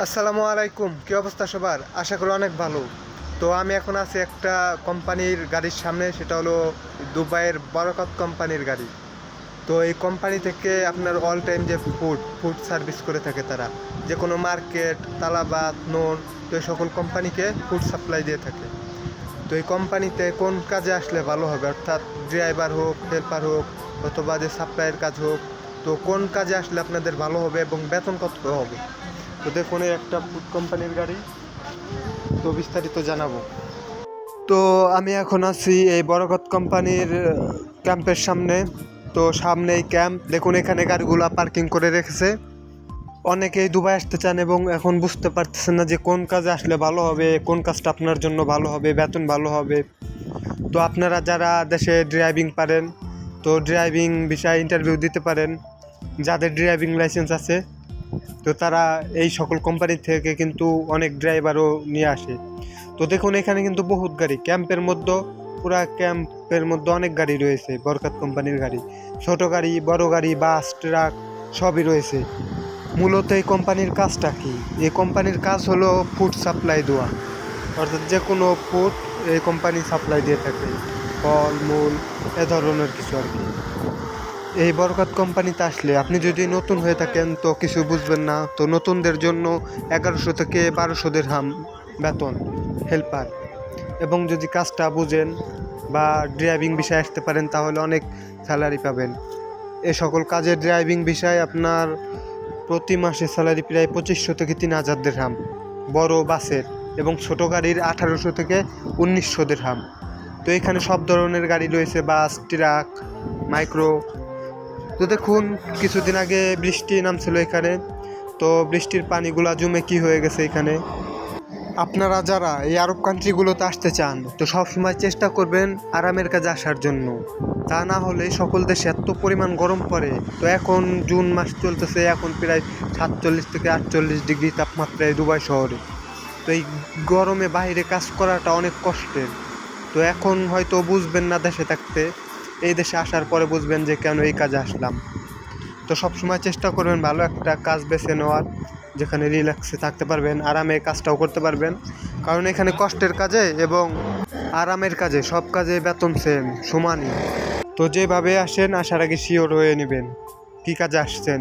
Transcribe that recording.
আসসালামু আলাইকুম, কি অবস্থা সবার? আশা করি অনেক ভালো। তো আমি এখন আছি একটা কোম্পানির গাড়ির সামনে, সেটা হলো দুবাইয়ের বরকত কোম্পানির গাড়ি। তো এই কোম্পানি থেকে আপনার অল টাইম যে ফুড সার্ভিস করে থাকে তারা, যে কোনো মার্কেট, তালাবাদ, নোন, তো এই সকল কোম্পানিকে ফুড সাপ্লাই দিয়ে থাকে। তো এই কোম্পানিতে কোন কাজে আসলে ভালো হবে, অর্থাৎ ড্রাইভার হোক, হেল্পার হোক, অথবা যে সাপ্লাইয়ের কাজ হোক, তো কোন কাজে আসলে আপনাদের ভালো হবে এবং বেতন কত হবে? তো দেখুন, এই একটা ফুড কোম্পানির গাড়ি, তো বিস্তারিত জানাবো। তো আমি এখন আছি এই বরকত কোম্পানির ক্যাম্পের সামনে। তো সামনেই ক্যাম্প, দেখুন এখানে গাড়িগুলো পার্কিং করে রেখেছে। অনেকেই দুবাই আসতে চান এবং এখন বুঝতে পারতেছেন না যে কোন কাজে আসলে ভালো হবে, কোন কাজটা আপনার জন্য ভালো হবে, বেতন ভালো হবে। তো আপনারা যারা দেশে ড্রাইভিং পারেন, তো ড্রাইভিং বিষয়ে ইন্টারভিউ দিতে পারেন। যাদের ড্রাইভিং লাইসেন্স আছে, তো তারা এই সকল কোম্পানি থেকে কিন্তু অনেক ড্রাইভারও নিয়ে আসে। তো দেখুন এখানে কিন্তু বহুত গাড়ি ক্যাম্পের মধ্যে, পুরা ক্যাম্পের মধ্যে অনেক গাড়ি রয়েছে, বরকত কোম্পানির গাড়ি, ছোট গাড়ি, বড় গাড়ি, বাস, ট্রাক সবই রয়েছে। মূলত এই কোম্পানির কাজটা কি? এই কোম্পানির কাজ হলো ফুড সাপ্লাই দেওয়া, অর্থাৎ যে কোনো ফুড এই কোম্পানি সাপ্লাই দিয়ে থাকে, ফল মূল এ ধরনের কিছু আর কি। এই বরকত কোম্পানিতে আসলে আপনি যদি নতুন হয়ে থাকেন তো কিছু বুঝবেন না, তো নতুনদের জন্য 1100 থেকে 1200 দিরহাম বেতন হেল্পার। এবং যদি কাজটা বুঝেন বা ড্রাইভিং বিষয়ে আসতে পারেন তাহলে অনেক স্যালারি পাবেন। এ সকল কাজের ড্রাইভিং বিষয়ে আপনার প্রতি মাসে স্যালারি প্রায় 2500 থেকে 3000 দিরহাম বড় বাসের, এবং ছোট গাড়ির 1800 থেকে 1900 দিরহাম। তো এখানে সব ধরনের গাড়ি রয়েছে, বাস, ট্রাক, মাইক্রো। তো দেখুন কিছুদিন আগে বৃষ্টি নামছিল এখানে, তো বৃষ্টির পানিগুলা জমে কি হয়ে গেছে এখানে। আপনারা যারা এই আরব কান্ট্রিগুলোতে আসতে চান তো সবসময় চেষ্টা করবেন আরামের কাজে আসার জন্য। তা না হলে সকল দেশে এত পরিমাণ গরম পড়ে। তো এখন জুন মাস চলতেছে, এখন প্রায় 47 থেকে 48 ডিগ্রি তাপমাত্রায় দুবাই শহরে। তো এই গরমে বাইরে কাজ করাটা অনেক কষ্টের। তো এখন হয়তো বুঝবেন না দেশে থাকতে, এই দেশে আসার পরে বুঝবেন যে কেন এই কাজে আসলাম। তো সবসময় চেষ্টা করবেন ভালো একটা কাজ বেছে নেওয়ার, যেখানে রিল্যাক্সে থাকতে পারবেন, আরামে কাজটাও করতে পারবেন। কারণ এখানে কষ্টের কাজে এবং আরামের কাজে সব কাজে বেতন সেম, সমানই। তো যেভাবে আসেন, আসার আগে শিওর হয়ে নেবেন কী কাজে আসছেন।